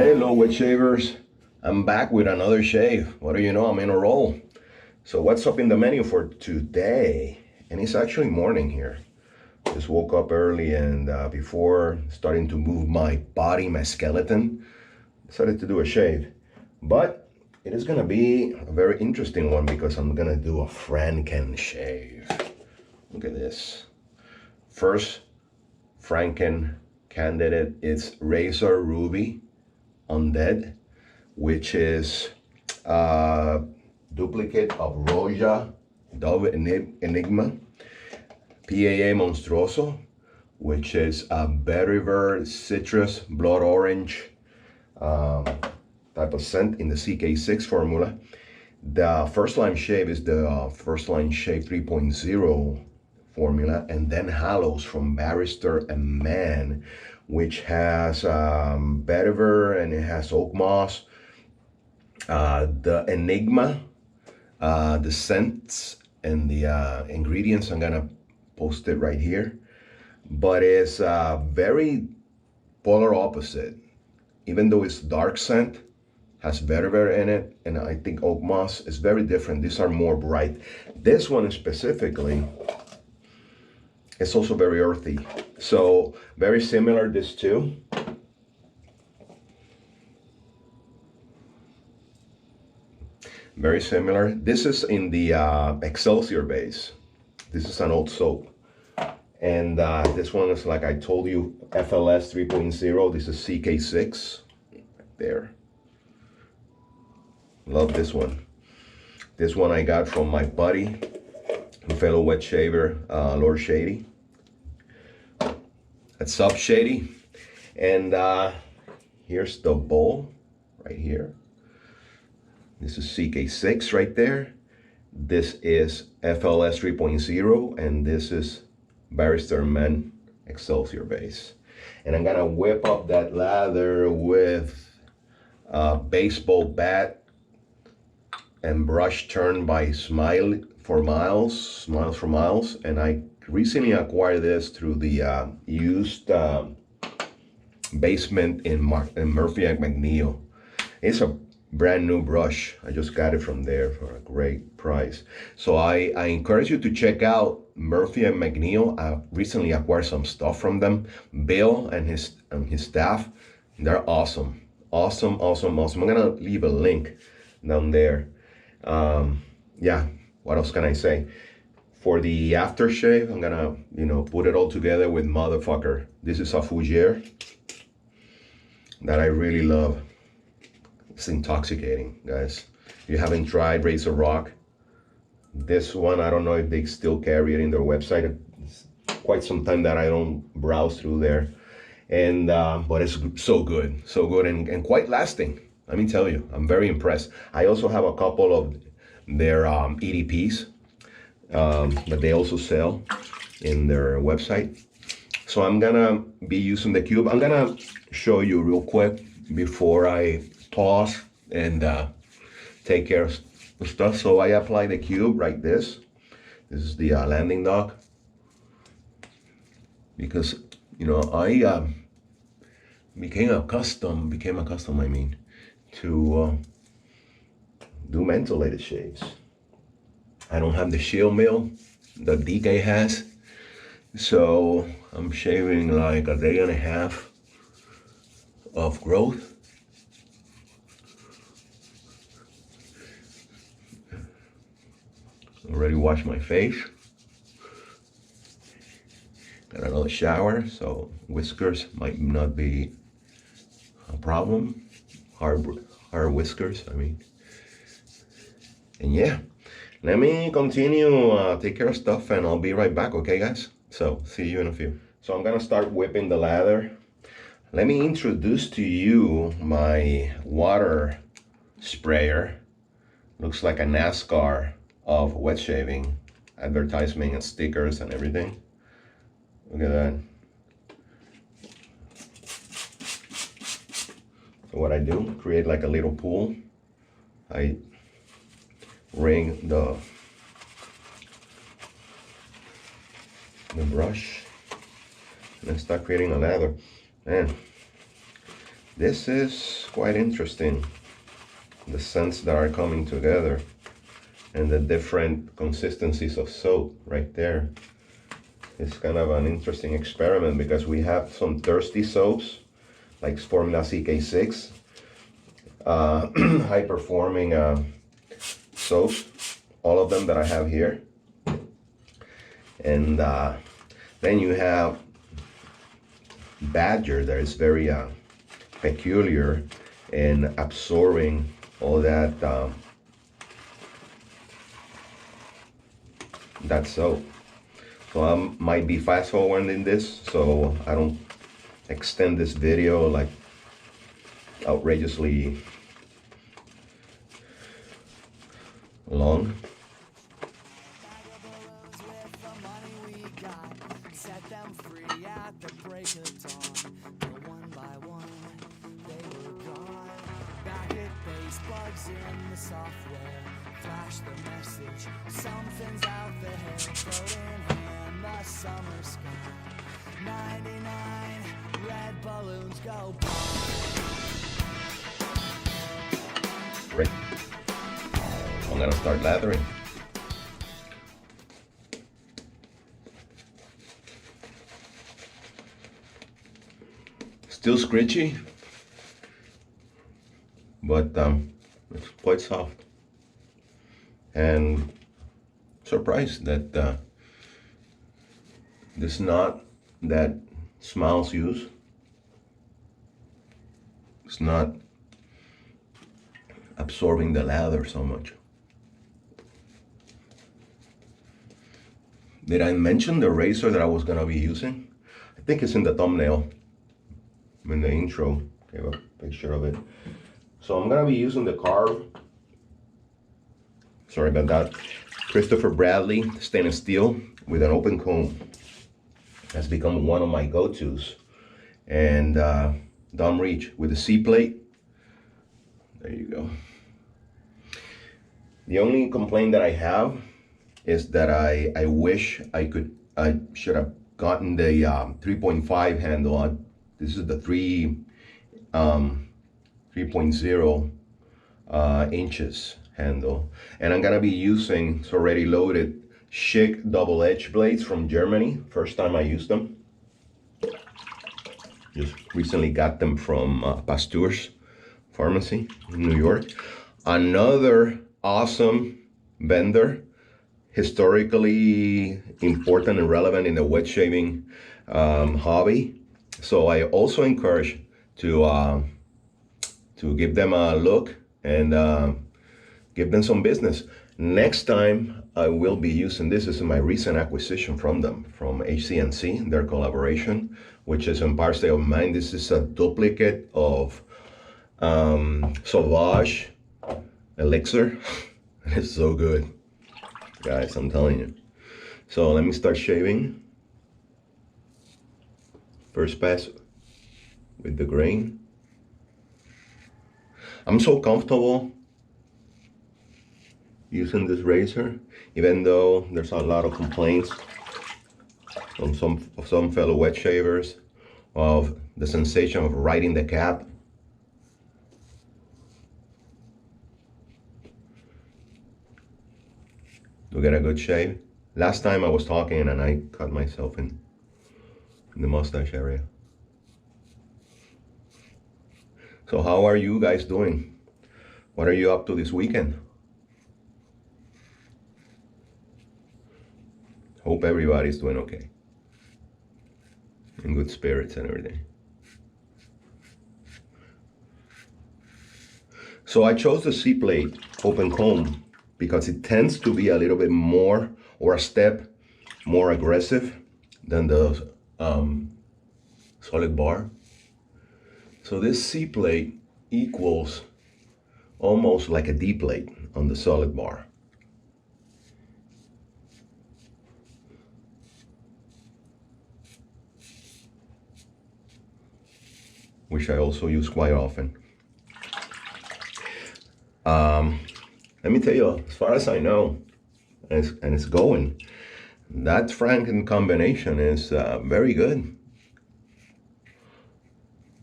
Hello, wet shavers. I'm back with another shave. What do you know? I'm in a roll. So what's up in the menu for today? And it's actually morning here. Just woke up early and before starting to move my body, my skeleton, decided to do a shave. But it is gonna be a very interesting one because I'm gonna do a Franken shave. Look at this. First Franken candidate is Razor Ruby Undead, which is a duplicate of Roja Dove Enigma, PAA Monstruoso, which is a Barber citrus blood orange type of scent in the CK6 formula. The first line shave is the first line shave 3.0 formula, and then Hallows from Barrister and Man, which has vetiver and it has oak moss. The Enigma, the scents and the ingredients, I'm gonna post it right here. But it's very polar opposite. Even though it's dark scent, has vetiver in it, and I think oak moss is very different. These are more bright. This one specifically, it's also very earthy. So very similar, this two. Very similar. This is in the Excelsior base. This is an old soap. And this one is, like I told you, FLS 3.0. This is CK6, right there. Love this one. This one I got from my buddy, fellow wet shaver, Lord Shady. What's up, Shady? And here's the bowl right here. This is CK6 right there. This is FLS 3.0, and this is Barrister Men Excelsior base. And I'm gonna whip up that lather with a baseball bat and brush turned by Smiles for Miles. And I recently acquired this through the used basement in Murphy and McNeil. It's a brand new brush. I just got it from there for a great price. So I encourage you to check out Murphy and McNeil. I recently acquired some stuff from them. Bill and his staff, they're awesome. Awesome. I'm gonna leave a link down there. Yeah, what else can I say? For the aftershave, I'm gonna, put it all together with motherfucker. This is a Fougere that I really love. It's intoxicating, guys. If you haven't tried Razor Rock, this one, I don't know if they still carry it in their website. It's quite some time that I don't browse through there. And but it's so good and quite lasting. Let me tell you, I'm very impressed. I also have a couple of their EDPs that they also sell in their website. So I'm gonna be using the cube. I'm gonna show you real quick before I toss and take care of stuff. So I apply the cube like this. This is the landing dock, because I became accustomed, I mean, to do mentholated shaves. I don't have the shield mill that DK has, so I'm shaving like a day and a half of growth. Already washed my face. Got another shower, so whiskers might not be a problem. Hard whiskers, I mean. And yeah, let me continue, take care of stuff, and I'll be right back, okay, guys? So, see you in a few. So I'm gonna start whipping the lather. Let me introduce to you my water sprayer. Looks like a NASCAR of wet shaving, advertisement and stickers and everything. Look at that. So what I do, create like a little pool. I ring the brush and then start creating a lather. Man, This is quite interesting, the scents that are coming together and the different consistencies of soap right there. It's kind of an interesting experiment because we have some thirsty soaps like Formula CK6, high performing soaps, all of them that I have here. And then you have Badger that is very peculiar in absorbing all that that soap. So I might be fast forwarding this so I don't extend this video like outrageously long. In the software, flash the message. Something's out there, floating in the summer sky. 99 red balloons go by. Great. I'm gonna start lathering. Still scritchy, but it's quite soft, and surprised that this knot that Smiles use, it's not absorbing the lather so much. Did I mention the razor that I was gonna be using? I think it's in the thumbnail, in the intro, gave a picture of it. So I'm gonna be using the Karve, sorry about that, Christopher Bradley stainless steel with an open comb. That's become one of my go-tos. And Dom Reach with the C plate. There you go. The only complaint that I have is that I wish I should have gotten the 3.5 handle. This is the 3.0 inches handle, and I'm gonna be using, it's already loaded, Schick double edge blades from Germany. First time I used them. Just recently got them from Pasteur Pharmacy in New York. Another awesome vendor, historically important and relevant in the wet shaving hobby. So I also encourage to give them a look and give them some business. Next time I will be using this. This is my recent acquisition from them, from HCNC, their collaboration, which is Empire State of Mind. This is a duplicate of Sauvage Elixir. It's so good, guys, I'm telling you. So let me start shaving. First pass with the grain. I'm so comfortable using this razor, even though there's a lot of complaints from some fellow wet shavers of the sensation of riding the cap. To get a good shave. Last time I was talking and I cut myself in the mustache area. So how are you guys doing? What are you up to this weekend? Hope everybody's doing okay. In good spirits and everything. So I chose the C-plate open comb because it tends to be a little bit more, or a step more aggressive than the solid bar. So this C-plate equals almost like a D-plate on the solid bar. Which I also use quite often. Let me tell you, as far as I know, and it's going, that Franken combination is very good.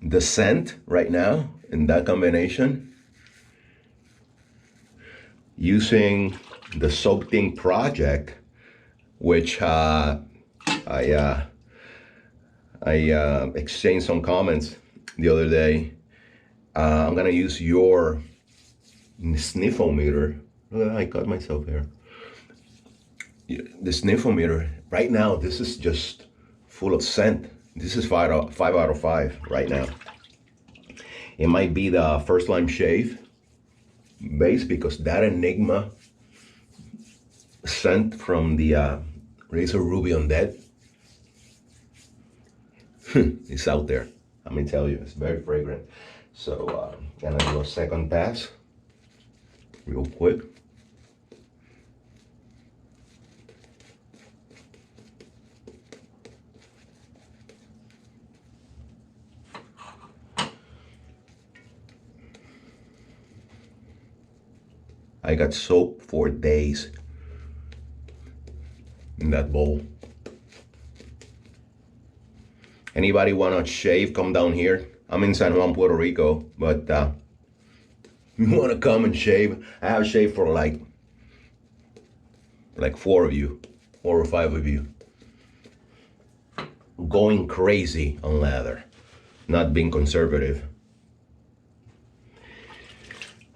the scent right now in that combination, using the Soap Thing project, which I exchanged some comments the other day. I'm gonna use your sniffometer. Look, I cut myself here. The sniffometer right now, this is just full of scent. This is 5 out of 5 right now. It might be the First Lime Shave base, because that Enigma scent from the Razor Ruby Undead it's out there. Let me tell you, it's very fragrant. So gonna do a second pass real quick. I got soap for days in that bowl. Anybody wanna shave, come down here. I'm in San Juan, Puerto Rico, but you wanna come and shave? I have shaved for like 4 of you, 4 or 5 of you. Going crazy on lather, not being conservative.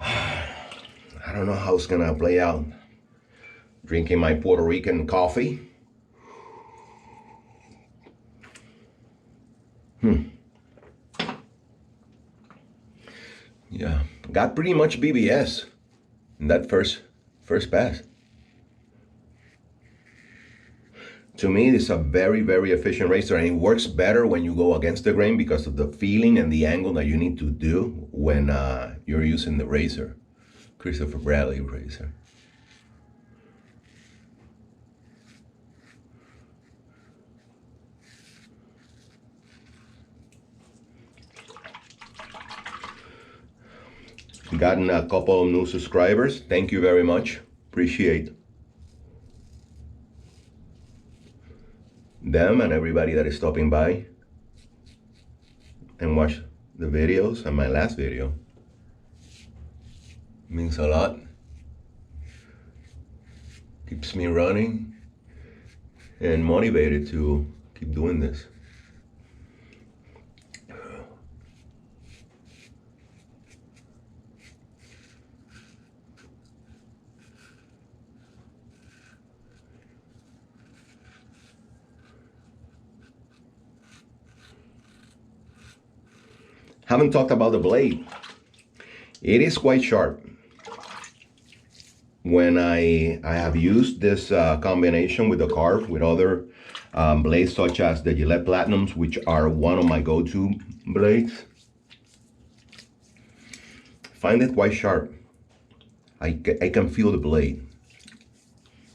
I don't know how it's gonna play out. Drinking my Puerto Rican coffee. Yeah, got pretty much BBS in that first pass. To me, it's a very, very efficient razor, and it works better when you go against the grain because of the feeling and the angle that you need to do when you're using the razor. Christopher Bradley razor. Gotten a couple of new subscribers. Thank you very much. Appreciate them and everybody that is stopping by and watch the videos and my last video. Means a lot. Keeps me running and motivated to keep doing this. Haven't talked about the blade. It is quite sharp. When I have used this combination with the Karve with other blades such as the Gillette Platinums, which are one of my go-to blades, find it quite sharp. I can feel the blade.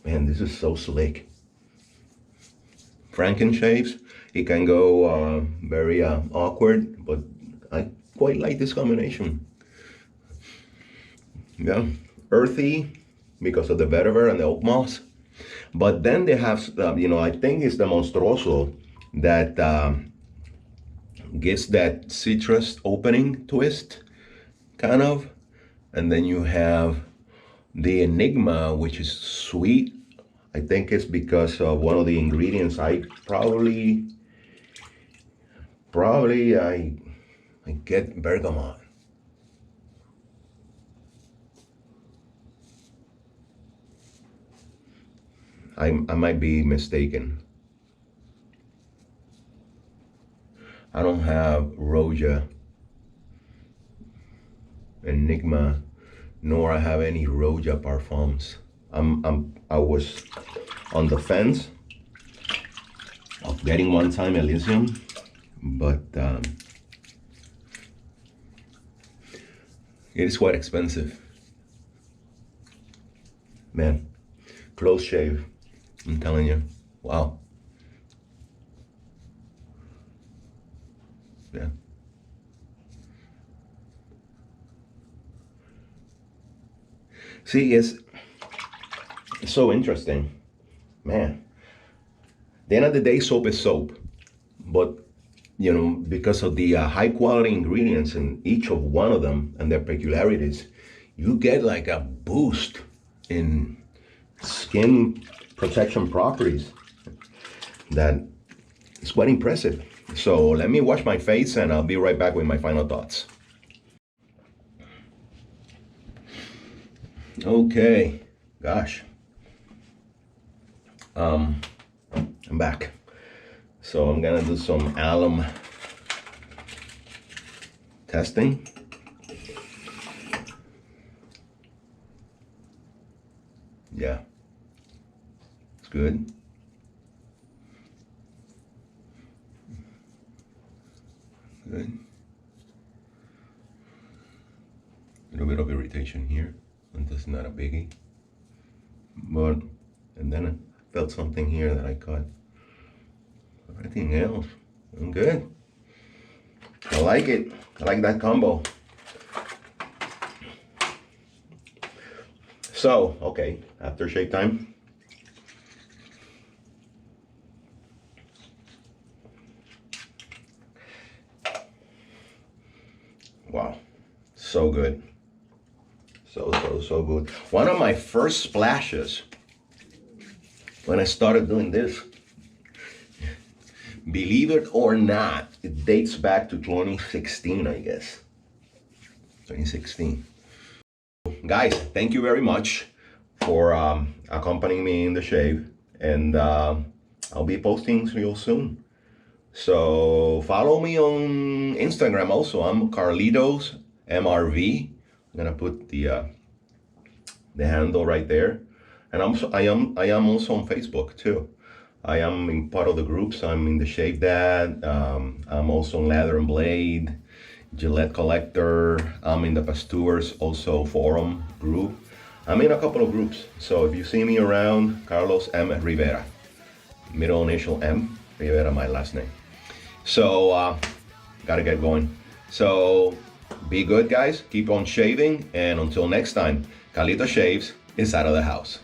Man, this is so slick. Franken shaves, it can go very awkward, but I quite like this combination. Yeah, earthy because of the vetiver and the oak moss. But then they have, I think it's the Monstroso that gives that citrus opening twist, kind of. And then you have the Enigma, which is sweet. I think it's because of one of the ingredients. I probably I get bergamot. I might be mistaken. I don't have Roja, Enigma, nor I have any Roja parfums. I was on the fence of getting one time Elysium, but it is quite expensive. Man, close shave, I'm telling you. Wow. Yeah. See, it's so interesting. Man, at the end of the day, soap is soap. But you know, because of the high quality ingredients in each of one of them and their peculiarities, you get like a boost in skin protection properties that is quite impressive. So let me wash my face and I'll be right back with my final thoughts. Okay, gosh. I'm back. So I'm gonna do some alum testing. Yeah, it's good. Good. A little bit of irritation here, and that's not a biggie. But, and then I felt something here that I caught. Everything else, I'm good. I like it. I like that combo. So, okay, aftershave time. Wow, so good. So good. One of my first splashes when I started doing this, believe it or not, it dates back to 2016, I guess. 2016. Guys, thank you very much for accompanying me in the shave, and I'll be posting real soon. So follow me on Instagram also. I'm Carlitos MRV. I'm gonna put the handle right there, and I am also on Facebook too. I am in part of the groups. I'm in the Shave Dad. I'm also on Lather and Blade, Gillette Collector. I'm in the Pasteur's also forum group. I'm in a couple of groups. So if you see me around, Carlos M. Rivera, middle initial M, Rivera, my last name. So gotta get going. So be good, guys. Keep on shaving, and until next time, Carlito Shaves is out of the house.